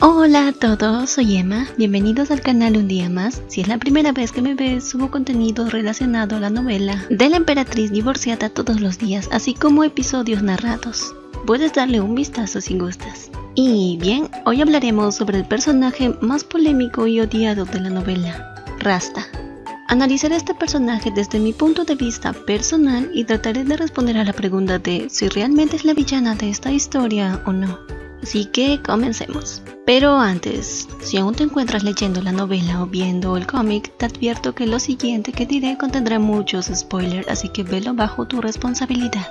Hola a todos, soy Emma, bienvenidos al canal un día más. Si es la primera vez que me ves, subo contenido relacionado a la novela de la emperatriz divorciada todos los días, así como episodios narrados. Puedes darle un vistazo si gustas. Y bien, hoy hablaremos sobre el personaje más polémico y odiado de la novela, Rasta. Analizaré este personaje desde mi punto de vista personal y trataré de responder a la pregunta de si realmente es la villana de esta historia o no. Así que comencemos. Pero antes, si aún te encuentras leyendo la novela o viendo el cómic, te advierto que lo siguiente que diré contendrá muchos spoilers, así que velo bajo tu responsabilidad.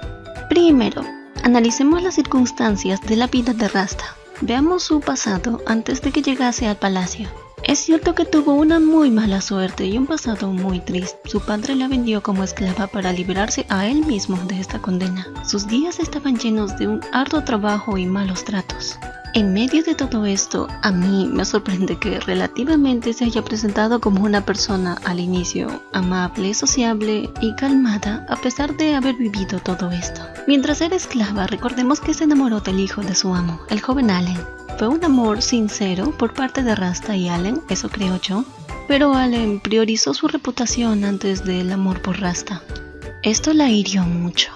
Primero, analicemos las circunstancias de la vida de Rasta. Veamos su pasado antes de que llegase al palacio. Es cierto que tuvo una muy mala suerte y un pasado muy triste. Su padre la vendió como esclava para liberarse a él mismo de esta condena. Sus días estaban llenos de un arduo trabajo y malos tratos. En medio de todo esto, a mí me sorprende que relativamente se haya presentado como una persona al inicio amable, sociable y calmada a pesar de haber vivido todo esto. Mientras era esclava, recordemos que se enamoró del hijo de su amo, el joven Allen. Fue un amor sincero por parte de Rasta y Allen, eso creo yo, pero Allen priorizó su reputación antes del amor por Rasta. Esto la hirió mucho.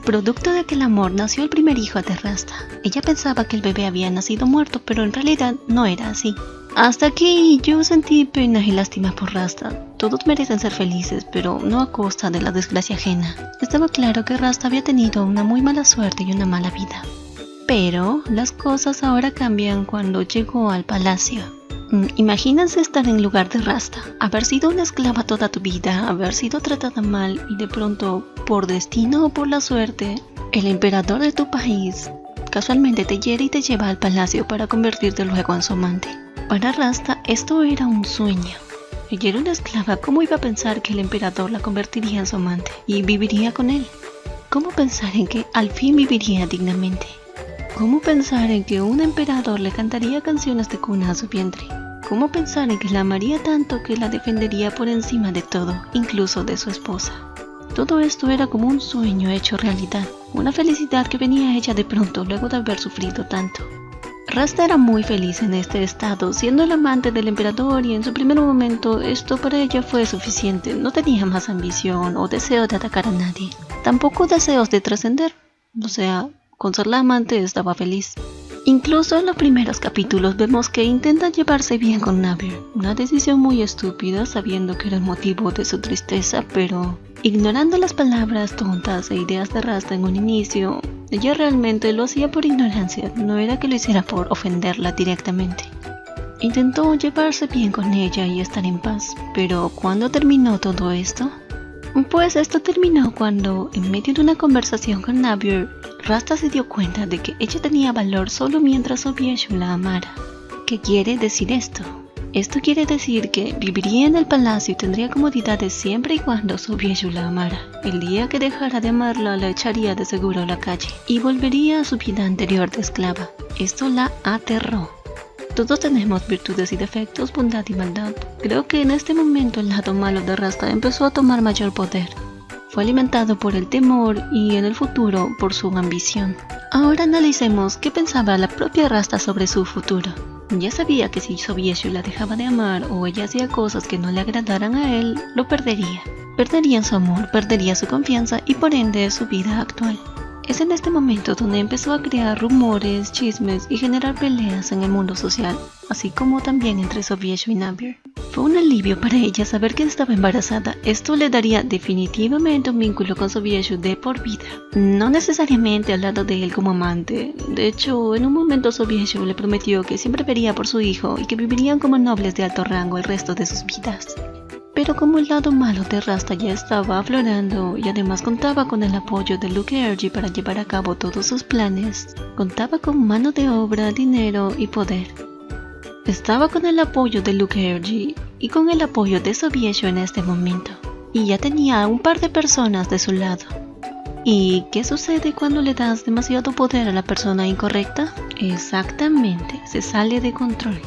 Producto de que el amor nació el primer hijo de Rasta. Ella pensaba que el bebé había nacido muerto, pero en realidad no era así. Hasta aquí yo sentí pena y lástima por Rasta. Todos merecen ser felices, pero no a costa de la desgracia ajena. Estaba claro que Rasta había tenido una muy mala suerte y una mala vida. Pero las cosas ahora cambian cuando llegó al palacio. Imagínense estar en lugar de Rasta, haber sido una esclava toda tu vida, haber sido tratada mal y de pronto, por destino o por la suerte, el emperador de tu país casualmente te hiere y te lleva al palacio para convertirte luego en su amante. Para Rasta esto era un sueño. Ella era una esclava, ¿cómo iba a pensar que el emperador la convertiría en su amante y viviría con él? ¿Cómo pensar en que al fin viviría dignamente? ¿Cómo pensar en que un emperador le cantaría canciones de cuna a su vientre? ¿Cómo pensar en que la amaría tanto que la defendería por encima de todo, incluso de su esposa? Todo esto era como un sueño hecho realidad, una felicidad que venía hecha de pronto luego de haber sufrido tanto. Rasta era muy feliz en este estado, siendo el amante del emperador, y en su primer momento esto para ella fue suficiente. No tenía más ambición o deseo de atacar a nadie, tampoco deseos de trascender, o sea, con ser la amante estaba feliz. Incluso en los primeros capítulos vemos que intenta llevarse bien con Navier, una decisión muy estúpida sabiendo que era el motivo de su tristeza, pero ignorando las palabras tontas e ideas de Rasta en un inicio, ella realmente lo hacía por ignorancia, no era que lo hiciera por ofenderla directamente. Intentó llevarse bien con ella y estar en paz, pero ¿cuándo terminó todo esto? Pues esto terminó cuando, en medio de una conversación con Navier, Rasta se dio cuenta de que ella tenía valor solo mientras Sobieshu la amara. ¿Qué quiere decir esto? Esto quiere decir que viviría en el palacio y tendría comodidades siempre y cuando Sobieshu la amara. El día que dejara de amarla la echaría de seguro a la calle y volvería a su vida anterior de esclava. Esto la aterró. Todos tenemos virtudes y defectos, bondad y maldad. Creo que en este momento el lado malo de Rasta empezó a tomar mayor poder. Fue alimentado por el temor y en el futuro por su ambición. Ahora analicemos qué pensaba la propia Rasta sobre su futuro. Ya sabía que si Sobieshu la dejaba de amar o ella hacía cosas que no le agradaran a él, lo perdería. Perdería su amor, perdería su confianza y por ende su vida actual. Es en este momento donde empezó a crear rumores, chismes y generar peleas en el mundo social, así como también entre Sobieshu y Navier. Fue un alivio para ella saber que estaba embarazada. Esto le daría definitivamente un vínculo con Sobieshu de por vida. No necesariamente al lado de él como amante. De hecho, en un momento Sobieshu le prometió que siempre vería por su hijo y que vivirían como nobles de alto rango el resto de sus vidas. Pero como el lado malo de Rasta ya estaba aflorando y además contaba con el apoyo de Luke Ergi para llevar a cabo todos sus planes, contaba con mano de obra, dinero y poder. Estaba con el apoyo de Luke Ergi y con el apoyo de Sobieshu en este momento, y ya tenía a un par de personas de su lado. ¿Y qué sucede cuando le das demasiado poder a la persona incorrecta? Exactamente, se sale de control.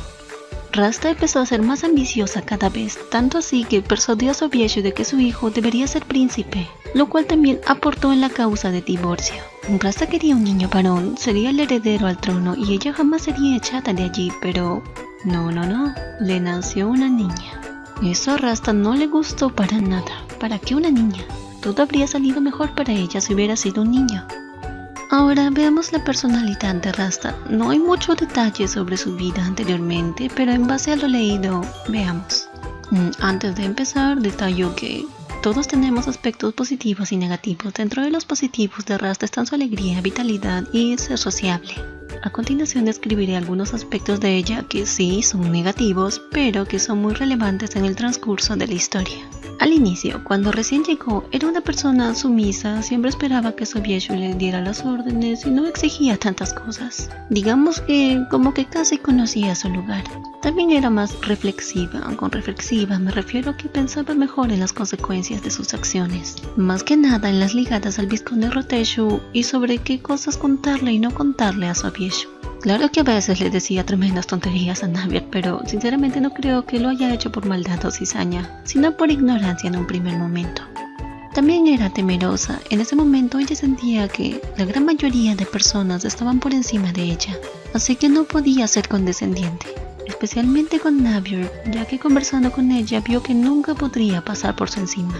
Rasta empezó a ser más ambiciosa cada vez, tanto así que persuadió a Sobieshu de que su hijo debería ser príncipe, lo cual también aportó en la causa de divorcio. Rasta quería un niño varón, sería el heredero al trono y ella jamás sería echada de allí, pero no, le nació una niña. Eso a Rasta no le gustó para nada. ¿Para qué una niña? Todo habría salido mejor para ella si hubiera sido un niño. Ahora veamos la personalidad de Rasta. No hay mucho detalle sobre su vida anteriormente, pero en base a lo leído, veamos. Antes de empezar, detallo que todos tenemos aspectos positivos y negativos. Dentro de los positivos de Rasta están su alegría, vitalidad y ser sociable. A continuación describiré algunos aspectos de ella que sí son negativos, pero que son muy relevantes en el transcurso de la historia. Al inicio, cuando recién llegó, era una persona sumisa, siempre esperaba que Sobieshu le diera las órdenes y no exigía tantas cosas. Digamos que como que casi conocía su lugar. También era más reflexiva. Con reflexiva me refiero a que pensaba mejor en las consecuencias de sus acciones. Más que nada en las ligadas al vizconde Roteshu y sobre qué cosas contarle y no contarle a Sobieshu. Claro que a veces le decía tremendas tonterías a Navier, pero sinceramente no creo que lo haya hecho por maldad o cizaña, sino por ignorancia en un primer momento. También era temerosa. En ese momento ella sentía que la gran mayoría de personas estaban por encima de ella, así que no podía ser condescendiente, especialmente con Navier, ya que conversando con ella vio que nunca podría pasar por su encima.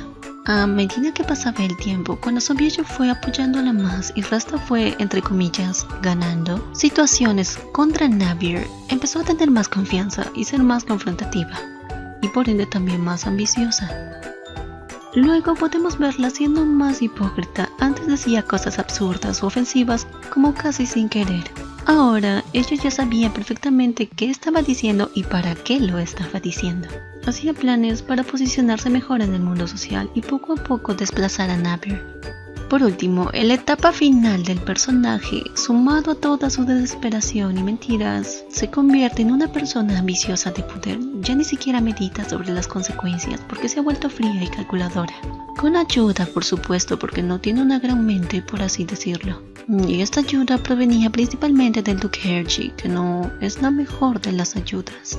A medida que pasaba el tiempo, cuando Sobieshu fue apoyándola más y Rasta fue, entre comillas, ganando situaciones contra Navier, empezó a tener más confianza y ser más confrontativa, y por ende también más ambiciosa. Luego podemos verla siendo más hipócrita. Antes decía cosas absurdas o ofensivas como casi sin querer. Ahora ella ya sabía perfectamente qué estaba diciendo y para qué lo estaba diciendo. Hacía planes para posicionarse mejor en el mundo social y poco a poco desplazar a Navier. Por último, en la etapa final del personaje, sumado a toda su desesperación y mentiras, se convierte en una persona ambiciosa de poder. Ya ni siquiera medita sobre las consecuencias porque se ha vuelto fría y calculadora. Con ayuda, por supuesto, porque no tiene una gran mente, por así decirlo. Y esta ayuda provenía principalmente del Duque Herji, que no es la mejor de las ayudas.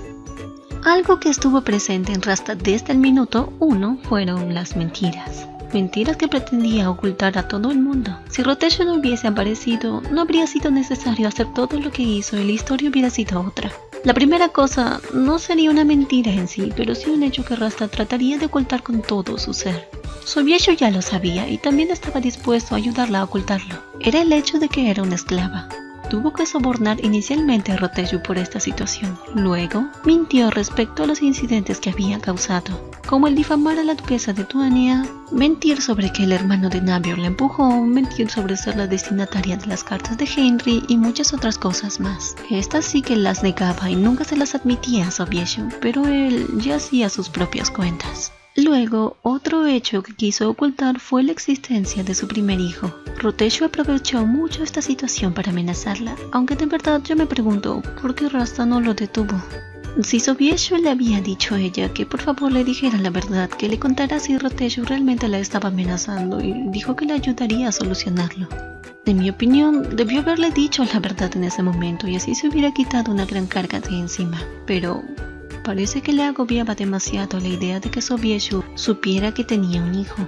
Algo que estuvo presente en Rasta desde el minuto 1 fueron las mentiras. Mentiras que pretendía ocultar a todo el mundo. Si Roteshu no hubiese aparecido, no habría sido necesario hacer todo lo que hizo y la historia hubiera sido otra. La primera cosa no sería una mentira en sí, pero sí un hecho que Rasta trataría de ocultar con todo su ser. Sobieshu ya lo sabía y también estaba dispuesto a ayudarla a ocultarlo. Era el hecho de que era una esclava. Tuvo que sobornar inicialmente a Roteshu por esta situación. Luego, mintió respecto a los incidentes que había causado, como el difamar a la duquesa de Tuania, mentir sobre que el hermano de Navier le empujó, mentir sobre ser la destinataria de las cartas de Henry y muchas otras cosas más. Estas sí que las negaba y nunca se las admitía a Sobieshu, pero él ya hacía sus propias cuentas. Luego, otro hecho que quiso ocultar fue la existencia de su primer hijo. Roteshu aprovechó mucho esta situación para amenazarla, aunque de verdad yo me pregunto por qué Rasta no lo detuvo. Si Sobieshu le había dicho a ella que por favor le dijera la verdad, que le contara si Roteshu realmente la estaba amenazando y dijo que le ayudaría a solucionarlo. En mi opinión, debió haberle dicho la verdad en ese momento y así se hubiera quitado una gran carga de encima, pero parece que le agobiaba demasiado la idea de que Sobieshu supiera que tenía un hijo.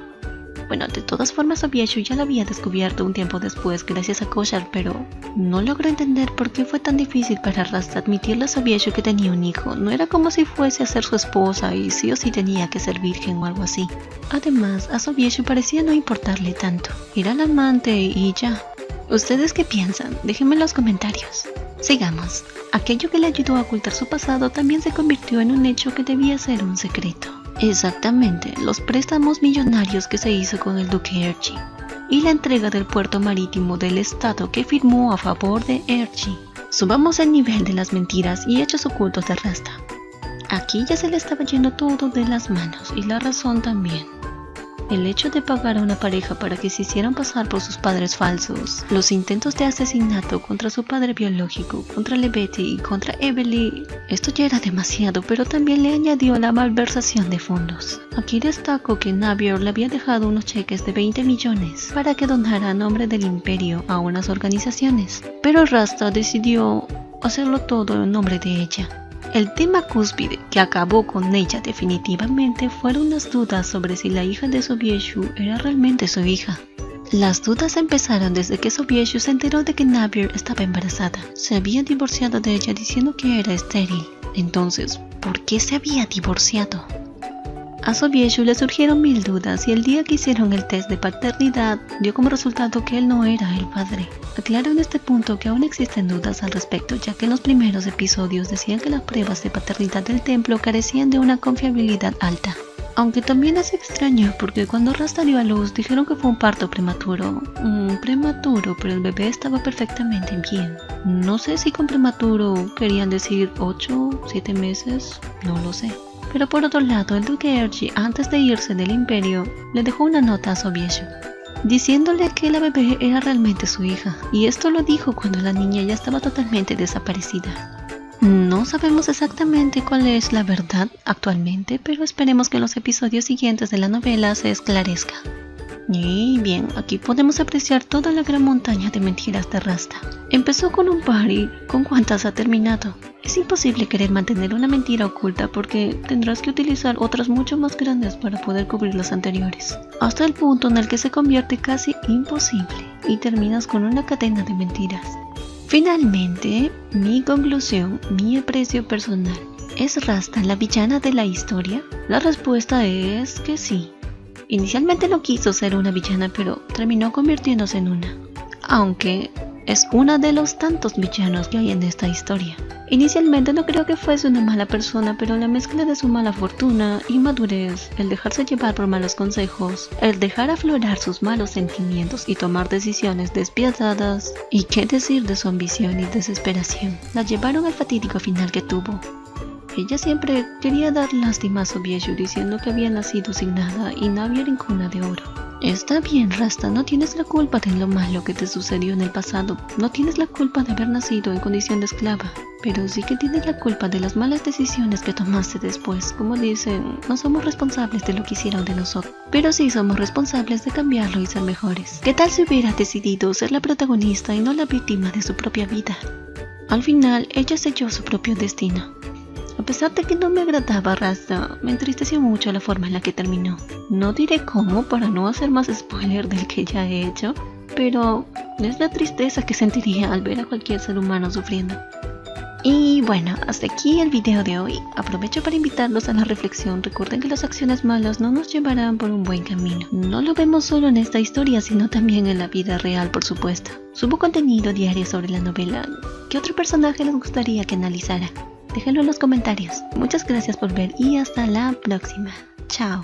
Bueno, de todas formas Sobieshu ya lo había descubierto un tiempo después gracias a Koshar, pero no logro entender por qué fue tan difícil para Rasta admitirle a Sobieshu que tenía un hijo. No era como si fuese a ser su esposa y sí o sí tenía que ser virgen o algo así. Además, a Sobieshu parecía no importarle tanto. Era la amante y ya. ¿Ustedes qué piensan? Déjenme en los comentarios. Sigamos. Aquello que le ayudó a ocultar su pasado también se convirtió en un hecho que debía ser un secreto. Exactamente, los préstamos millonarios que se hizo con el Duque Herji y la entrega del puerto marítimo del estado que firmó a favor de Herji. Subamos el nivel de las mentiras y hechos ocultos de Rasta. Aquí ya se le estaba yendo todo de las manos y la razón también. El hecho de pagar a una pareja para que se hicieran pasar por sus padres falsos, los intentos de asesinato contra su padre biológico, contra Lebetti y contra Evely, esto ya era demasiado, pero también le añadió la malversación de fondos. Aquí destaco que Navier le había dejado unos cheques de 20 millones para que donara a nombre del imperio a unas organizaciones, pero Rasta decidió hacerlo todo en nombre de ella. El tema cúspide que acabó con ella definitivamente fueron las dudas sobre si la hija de Sobieshu era realmente su hija. Las dudas empezaron desde que Sobieshu se enteró de que Navier estaba embarazada. Se había divorciado de ella diciendo que era estéril. Entonces, ¿por qué se había divorciado? A Sobieshu le surgieron mil dudas y el día que hicieron el test de paternidad dio como resultado que él no era el padre. Aclaro en este punto que aún existen dudas al respecto, ya que en los primeros episodios decían que las pruebas de paternidad del templo carecían de una confiabilidad alta. Aunque también es extraño porque cuando Rasta dio a luz dijeron que fue un parto prematuro. Prematuro, pero el bebé estaba perfectamente bien. No sé si con prematuro querían decir 8, 7 meses, no lo sé. Pero por otro lado, el duque Erji, antes de irse del imperio, le dejó una nota a Sobieshu, diciéndole que la bebé era realmente su hija, y esto lo dijo cuando la niña ya estaba totalmente desaparecida. No sabemos exactamente cuál es la verdad actualmente, pero esperemos que en los episodios siguientes de la novela se esclarezca. Y bien, aquí podemos apreciar toda la gran montaña de mentiras de Rasta. Empezó con un par y ¿con cuántas ha terminado? Es imposible querer mantener una mentira oculta porque tendrás que utilizar otras mucho más grandes para poder cubrir las anteriores. Hasta el punto en el que se convierte casi imposible y terminas con una cadena de mentiras. Finalmente, mi conclusión, mi aprecio personal. ¿Es Rasta la villana de la historia? La respuesta es que sí. Inicialmente no quiso ser una villana, pero terminó convirtiéndose en una. Aunque es una de los tantos villanos que hay en esta historia. Inicialmente no creo que fuese una mala persona, pero la mezcla de su mala fortuna, inmadurez, el dejarse llevar por malos consejos, el dejar aflorar sus malos sentimientos y tomar decisiones despiadadas, y qué decir de su ambición y desesperación, la llevaron al fatídico final que tuvo. Ella siempre quería dar lástima a Sobieshu diciendo que había nacido sin nada y Navier en cuna de oro. Está bien, Rasta, no tienes la culpa de lo malo que te sucedió en el pasado. No tienes la culpa de haber nacido en condición de esclava. Pero sí que tienes la culpa de las malas decisiones que tomaste después. Como dicen, no somos responsables de lo que hicieron de nosotros, pero sí somos responsables de cambiarlo y ser mejores. ¿Qué tal si hubiera decidido ser la protagonista y no la víctima de su propia vida? Al final, ella selló su propio destino. A pesar de que no me agradaba Rasta, me entristeció mucho la forma en la que terminó. No diré cómo para no hacer más spoiler del que ya he hecho, pero es la tristeza que sentiría al ver a cualquier ser humano sufriendo. Y bueno, hasta aquí el video de hoy. Aprovecho para invitarlos a la reflexión. Recuerden que las acciones malas no nos llevarán por un buen camino. No lo vemos solo en esta historia, sino también en la vida real, por supuesto. Subo contenido diario sobre la novela. ¿Qué otro personaje les gustaría que analizara? Déjenlo en los comentarios. Muchas gracias por ver y hasta la próxima. Chao.